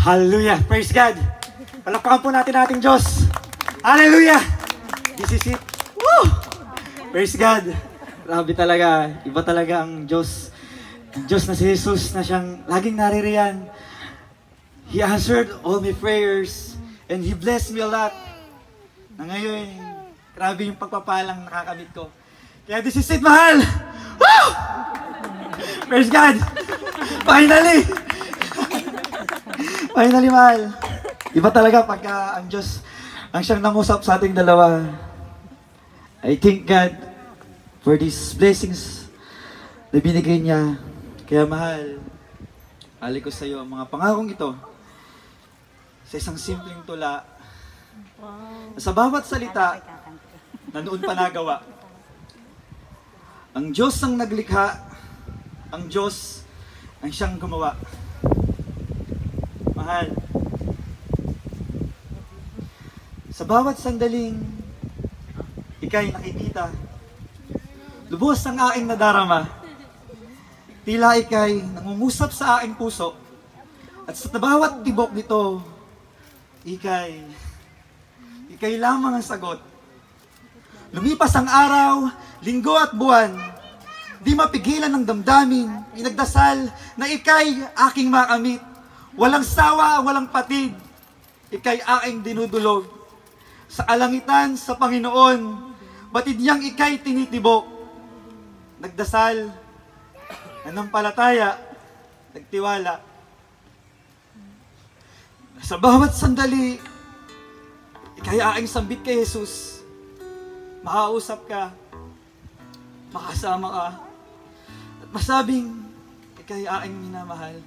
Hallelujah! Praise God! Palakpakan po natin ating Diyos. Hallelujah! This is it. Woo! Praise God! Grabe talaga. Iba talaga ang Diyos. Ang Diyos na si Jesus na siyang laging naririyan. He answered all my prayers and He blessed me a lot. Na ngayon, grabe yung pagpapalang nakakamit ko. Kaya this is it, mahal! Woo! Praise God! Finally! Finally, mahal. Iba talaga pagka ang Diyos ang siyang nangusap sa ating dalawa. I thank God for these blessings na binigay niya. Kaya mahal, hali ko sa iyo ang mga pangakong ito sa isang simpleng tula. Sa bawat salita na noon pa nagawa, ang Diyos ang naglikha, ang Diyos ang siyang gumawa. Mahal, sa bawat sandaling ika'y nakikita, lubos ang aking nadarama, tila ika'y nangungusap sa aking puso, at sa bawat tibok nito, ika'y lamang ang sagot. Lumipas ang araw, linggo at buwan, di mapigilan ng damdamin, inagdasal na ika'y aking makamit. Walang sawa, walang patid, ika'y aking dinudulog. Sa alangitan, sa Panginoon, batid niyang ika'y tinitibok. Nagdasal, nanampalataya, nagtiwala. Sa bawat sandali, ika'y aking sambit kay Jesus. Makausap ka, makasama ka, at masabing, ika'y aking minamahal.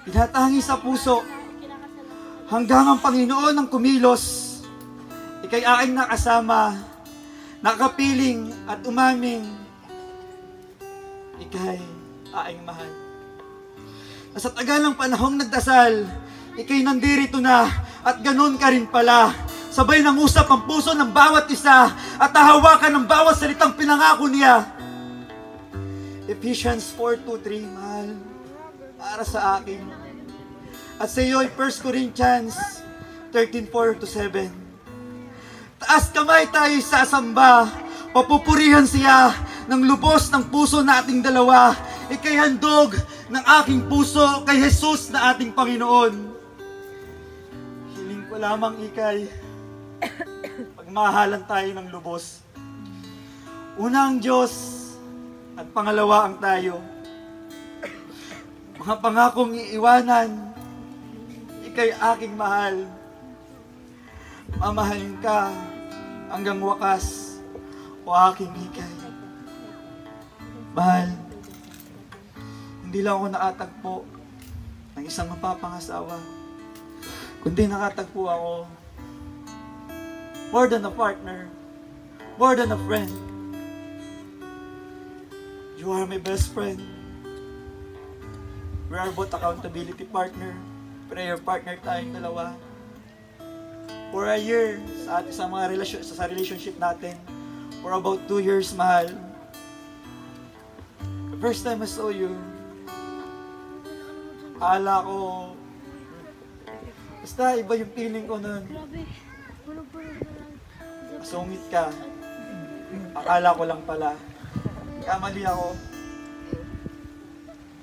Pinatangi sa puso, hanggang ang Panginoon ang kumilos, ika'y aking nakasama, nakapiling at umaming, ika'y aking mahal. Sa tagal ng panahong nagdasal, ika'y nandirito na, at ganun ka rin pala. Sabay nang usap ang puso ng bawat isa, at nahawakan ng bawat salitang pinangako niya. Ephesians 4:2-3, mahal, para sa akin. At sa iyo ay 1 Corinthians 13:4-7. Taas kamay tayo sa samba, papupurihan siya ng lubos ng puso nating dalawa. Ika'y handog ng aking puso kay Jesus na ating Panginoon. Hiling ko lamang ika'y pagmahalan tayo ng lubos. Una ang Diyos at pangalawa ang tayo. Mga pangakong iiwanan, ika'y aking mahal. Mamahalin ka hanggang wakas, o aking ikay. Mahal, hindi lang ako nakatagpo ng isang mapapangasawa, kundi nakatagpo ako more than a partner, more than a friend. You are my best friend. We are both accountability partner, prayer partner tayong dalawa. For a year, sa mga relationship natin, for about 2 years, mahal. The first time I saw you, akala ko, basta iba yung feeling ko nun. Masungit ka. Akala ko lang pala. Kamali ako.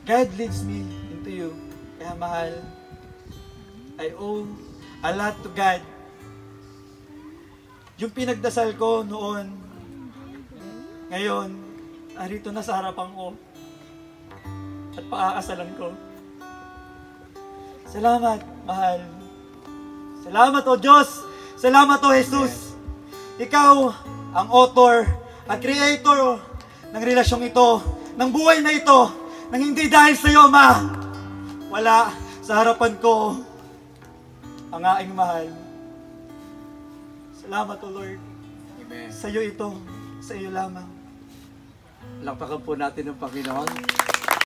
God leads me into you. Kaya mahal, I owe a lot to God. Yung pinagdasal ko noon, ngayon, narito na sa harapan ko at paakasalan ko. Salamat, mahal. Salamat, O Diyos. Salamat, O Jesus. Ikaw ang author at creator ng relasyong ito, ng buhay na ito, nang hindi dahil sa iyo, Ma, wala sa harapan ko ang aking mahal. Salamat, O Lord. Amen. Sa iyo ito, sa iyo lamang. Lakpakan po natin ng Panginoon.